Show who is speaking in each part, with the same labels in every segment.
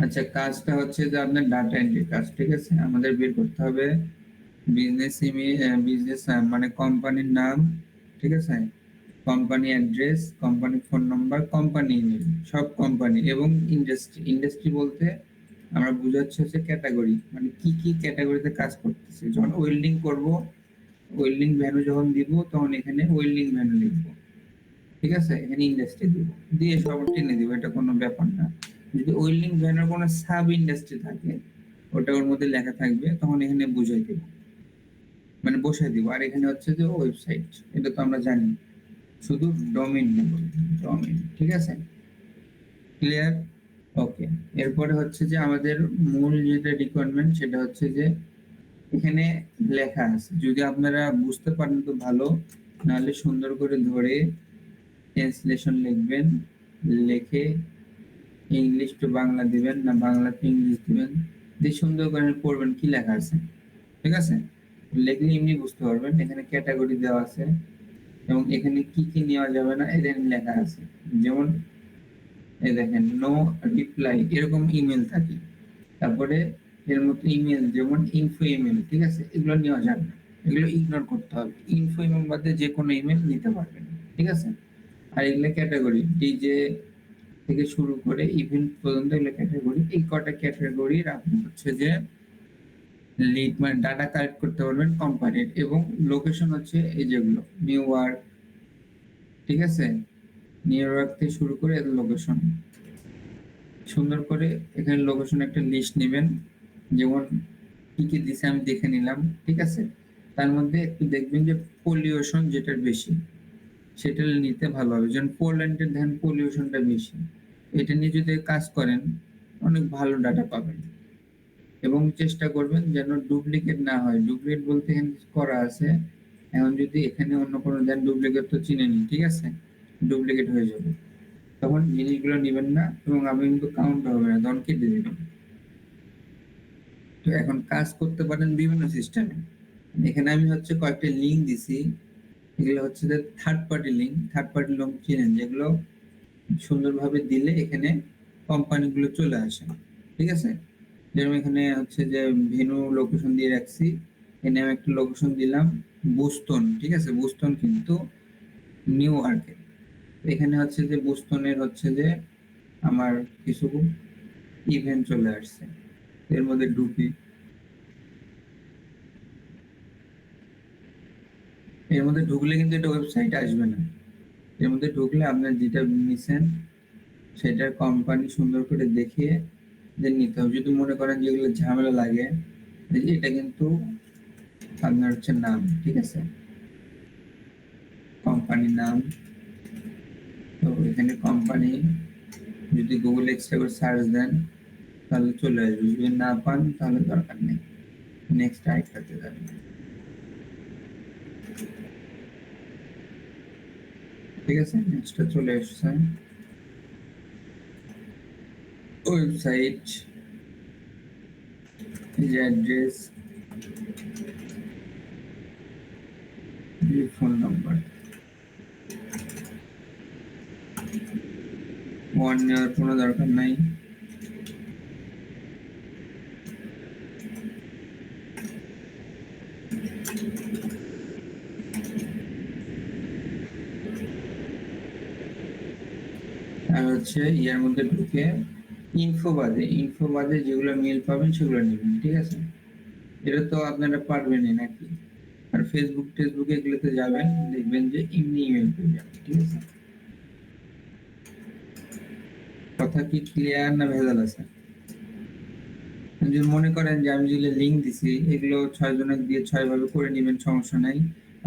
Speaker 1: আচ্ছা, কাজটা হচ্ছে যে আপনার ডাটা এন্ট্রি কাজ, ঠিক আছে। আমাদের বের করতে হবে বিজনেস বিজনেস মানে কোম্পানির নাম, ঠিক আছে, company address, company phone number, company email, সব কোম্পানি এবং ইন্ডাস্ট্রি। ইন্ডাস্ট্রি বলতে আমরা বুঝাচ্ছি হচ্ছে ক্যাটাগরি, মানে কি কি ক্যাটাগরিতে কাজ করতেছে। যখন ওয়েল্ডিং করব, ওয়েল্ডিং ভ্যালু যখন দিব তখন এখানে ওয়েল্ডিং ভ্যালু লিখবো, ঠিক আছে। এখানে ইন্ডাস্ট্রি দিব, দিয়ে সব টেনে দিব, এটা কোনো ব্যাপার না। যদি ওয়েল্ডিং ভ্যানের কোনো সাব ইন্ডাস্ট্রি থাকে ওটা ওর মধ্যে লেখা থাকবে, তখন এখানে বুঝাই দিব, মানে বসাই দিব। আর এখানে হচ্ছে যে ওয়েবসাইট, এটা তো আমরা জানি, শুধু ডোমেইন নেব, ডোমেইন, ঠিক আছে। ক্লিয়ার? ওকে। এরপরে হচ্ছে যে আমাদের মূল যেটা রিকোয়ারমেন্ট সেটা হচ্ছে যে এখানে লেখা আছে, যদি আপনারা বুঝতে পারেন তো ভালো, নাহলে সুন্দর করে ধরে ট্রান্সলেশন লিখবেন, লিখে ইংলিশ টু বাংলা দিবেন, না বাংলা টু ইংলিশ দিবেন, দিয়ে সুন্দর করে পড়বেন কি লেখা আছে, ঠিক আছে। লিখলে এমনি বুঝতে পারবেন। এখানে ক্যাটাগরি দেওয়া আছে এবং এখানে কি কি নেওয়া যাবে না এখানে লেখা আছে। যেমন এই দেখেন, নো রিপ্লাই এরকম ইমেল থাকে, তারপরে এর মতো ইমেল যেমন ইনফো ইমেল, ঠিক আছে, এগুলো নেওয়া যাবে না, এগুলো ইগনোর করতে হবে। ইনফো ইমেল বাদে যে কোনো ইমেল নিতে পারবেন, ঠিক আছে। আর এগুলো ক্যাটাগরি, ডিজে থেকে শুরু করে ইভেন্ট পর্যন্ত এগুলো ক্যাটাগরি। এই কটা ক্যাটাগরির আপনি হচ্ছে যে লিড মানে ডাটা কালেক্ট করতে পারবেন কোম্পানির। এবং লোকেশন হচ্ছে এই যেগুলো নিউ ইয়র্ক, ঠিক আছে, নিউ ইয়র্ক থেকে শুরু করে এর লোকেশন সুন্দর করে এখানে লোকেশন একটা লিস্ট নেবেন, যেমন কি কি দিছে আমি দেখে নিলাম, ঠিক আছে। তার মধ্যে একটু দেখবেন যে পলিউশন যেটার বেশি সেটা নিতে ভালো হবে, যেমন পোল্যান্ডের ধ্যান পলিউশনটা বেশি। এটা নিয়ে যদি কাজ করেন অনেক ভালো ডাটা পাবেন। এবং চেষ্টা করবেন যেন ডুপ্লিকেট না হয়। ডুপ্লিকেট বলতে এখানে করা আছে, এখন যদি এখানে অন্য কোনো দেন ডুপ্লিকেট তো চিনেনি, ঠিক আছে, ডুপ্লিকেট হয়ে যাবে, তখন জিনিসগুলো নেবেন না এবং আমি কিন্তু কাউন্ট হবে না, তখন কেটে দেবেন। তো এখন কাজ করতে পারেন বিভিন্ন সিস্টেমে। এখানে আমি হচ্ছে কয়েকটা লিঙ্ক দিছি, এগুলো হচ্ছে যে third party link. Third party link চিনেন, যেগুলো সুন্দরভাবে দিলে এখানে কোম্পানিগুলো চলে আসে, ঠিক আছে। যেমন এখানে হচ্ছে যে ভেনু লোকেশন দিয়ে রাখছি, এখানে আমি একটা লোকেশন দিলাম বুস্টন, ঠিক আছে। বুস্টন কিন্তু নিউ ইয়র্কে। এখানে হচ্ছে যে বুস্টনের হচ্ছে যে আমার কিছু ইভেন্ট চলে আসছে, এর মধ্যে ঢুকি, এর মধ্যে ঢুকলে কিন্তু এটা ওয়েবসাইট আসবে না। এর মধ্যে ঢুকলে আপনার যেটা নিছেন সেটার কোম্পানি সুন্দর করে দেখিয়ে দেন নিতে হবে। যদি মনে করেন যেগুলো ঝামেলা লাগে, এটা কিন্তু আপনার হচ্ছে নাম, ঠিক আছে, কোম্পানির নাম। তো এখানে কোম্পানি যদি গুগল এক্সট্রা করে সার্চ দেন তাহলে চলে আসবে, যদি না পান তাহলে দরকার নেই, নেক্সট আরেকটাতে যাবেন, ঠিক আছে। নেক্সটটা চলে এসছে website, address, phone number. One নেওয়ার কোনো দরকার নাই। আর হচ্ছে ইয়ার মধ্যে ঢুকে ইনফো বাদে যেগুলো মেল পাবেন সেগুলো নেবেন, ঠিক আছে। এটা তো আপনারা পারবেনই নাকি। আর ফেসবুক টেসবুকে এগুলোতে যাবেন, দেখবেন যে এমনি ইমেল পেয়ে যাবেন, ঠিক আছে। কথা কি ক্লিয়ার না ভেজাল আছে? যদি মনে করেন যে আমি যেগুলো লিঙ্ক দিছি এগুলো 6 জনের দিয়ে 6 ভাবে করে নেবেন, সমস্যা নাই।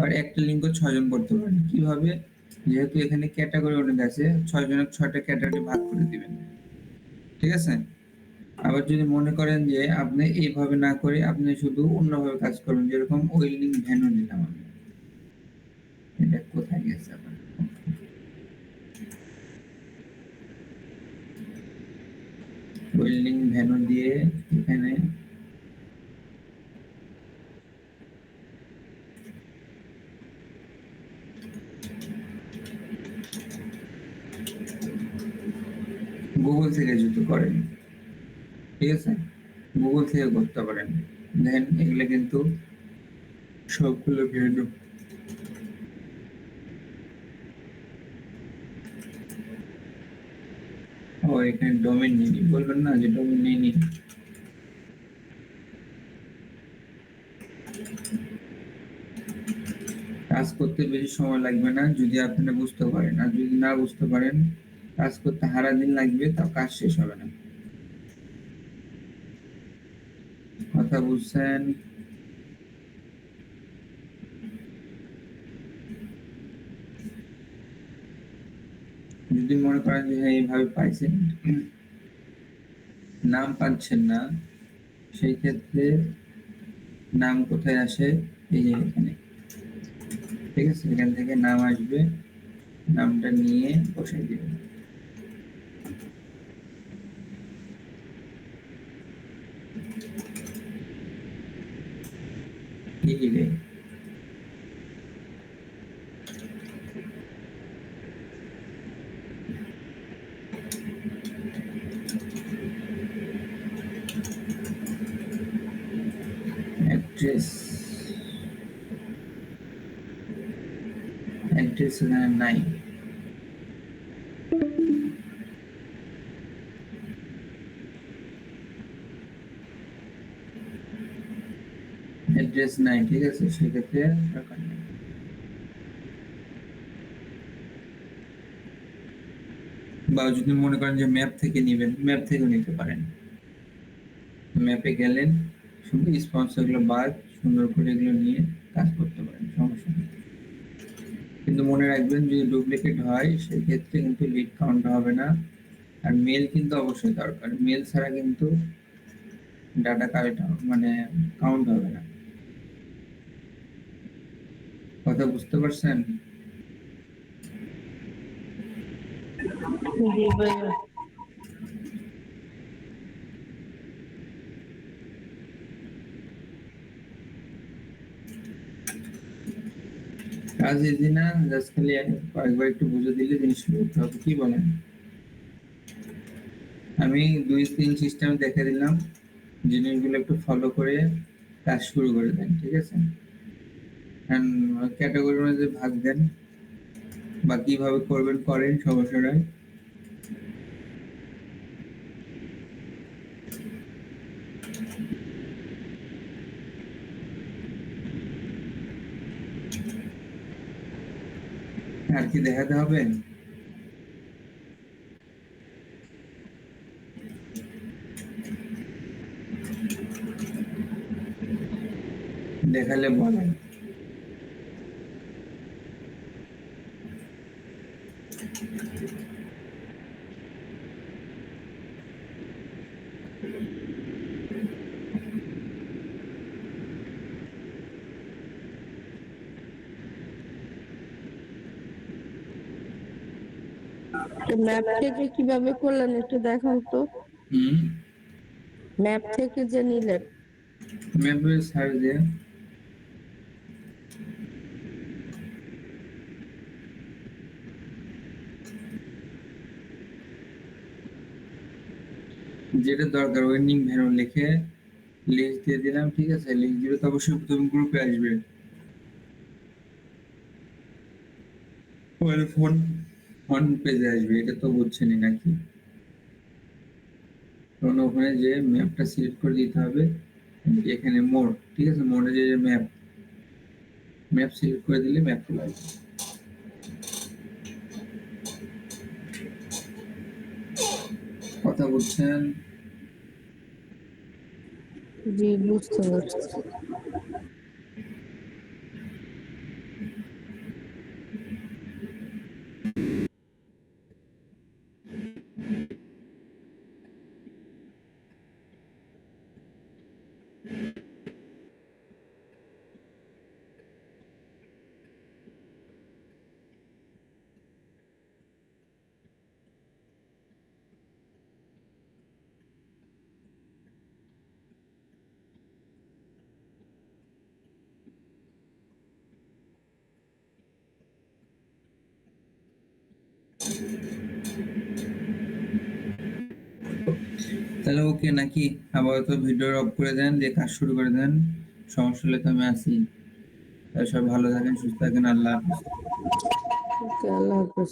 Speaker 1: আর একটা লিঙ্কও 6 জন করতে পারেন। কিভাবে? যেহেতু এখানে ক্যাটাগরি অনেক আছে, 6 জনের 6টা ক্যাটাগরি ভাগ করে দিবেন, ঠিক আছে। আবার যদি মনে করেন যে আপনি এইভাবে না করে আপনি শুধু অন্যভাবে কাজ করবেন, যেরকম ওয়েল্ডিং ভ্যানও নিলাম আমি, এটা কোথায় গেছে আবার, ওয়েল্ডিং ভ্যানও দিয়ে এখানে গুগল থেকে যদি করেন ঠিক আছে, গুগল থেকে করতে পারেন। দেন এগুলো কিন্তু সবগুলো ভিডিও। ও এখানে ডোমেন নিয়ে নি, বলবেন না যে ডোমেন নিয়ে নি। কাজ করতে বেশি সময় লাগবে না যদি আপনি বুঝতে পারেন, আর যদি না বুঝতে পারেন কাজ করতে হারা দিন লাগবে, তাও কাজ শেষ হবে না। কথা বুঝছেন? যদি মনে করেন যে হ্যাঁ এইভাবে পাইছেন, নাম পাচ্ছেন না, সেই ক্ষেত্রে নাম কোথায় আসে? এই যে এখানে, ঠিক আছে, এখান থেকে নাম আসবে, নামটা নিয়ে বসাই দিবেন। এই রে, অ্যাড্রেস, অ্যাড্রেস এখানে নাই। অ্যাড্রেস নাই, ঠিক আছে, সেক্ষেত্রে দরকার নেই। বা যদি মনে করেন যে ম্যাপ থেকে নিবেন, ম্যাপ থেকে নিতে পারেন। ম্যাপে গেলেন, শুধু স্পন্সর গুলো বাদ, সুন্দর করে এগুলো নিয়ে কাজ করতে পারেন, সমস্যা নেই। কিন্তু মনে রাখবেন যদি ডুপ্লিকেট হয় সেক্ষেত্রে কিন্তু লিড কাউন্ট হবে না। আর মেল কিন্তু অবশ্যই দরকার, মেল ছাড়া কিন্তু ডাটা কালেক্ট মানে কাউন্ট হবে না। কথা বুঝতে পারছেন?
Speaker 2: জি ভাইয়া।
Speaker 1: কাজ ইজি না, জাস্ট খালি কয়েকবার একটু বুঝে দিলে জিনিসটা করতে হবে, কি বলেন? আমি 2-3 সিস্টেম দেখে দিলাম, জিনিসগুলো একটু ফলো করে কাজ শুরু করে দেন, ঠিক আছে? ক্যাটাগরির মধ্যে ভাগ দেন, বা কিভাবে করবেন করেন, সমস্যা নাই। আর কি দেখাতে হবে? দেখালে বলেন।
Speaker 2: তো ম্যাপ থেকে কিভাবে করলেন একটু দেখান তো।
Speaker 1: হুম,
Speaker 2: ম্যাপ থেকে যে নিলেন।
Speaker 1: ম্যাপে সার্চ দিয়ে যেটা দরকার ওয়েন্ডিং ভ্যালু লিখে লিস্ট দিয়ে দিলাম, ঠিক আছে? লিস্ট দিলে তো অবশ্যই প্রথম গ্রুপে আসবে, ওখানে ফোন ফ্রন্ট পেজে আসবে, এটা তো বুঝছেনই নাকি? তখন ওখানে যে ম্যাপটা সিলেক্ট করে দিতে হবে, এখানে মোড, ঠিক আছে, মোডে যে ম্যাপ, ম্যাপ সিলেক্ট করে দিলে ম্যাপ চলে আসবে। কথা বলছেন?
Speaker 2: জি বুঝতে পারছি।
Speaker 1: তাহলে ওকে নাকি? আপাতত ভিডিও অফ করে দেন, দিয়ে কাজ শুরু করে দেন। সমস্যা হলে তো আমি আছি। তাহলে সবাই ভালো থাকেন, সুস্থ থাকেন, আল্লাহ হাফেজ।
Speaker 2: ওকে, আল্লাহ হাফেজ।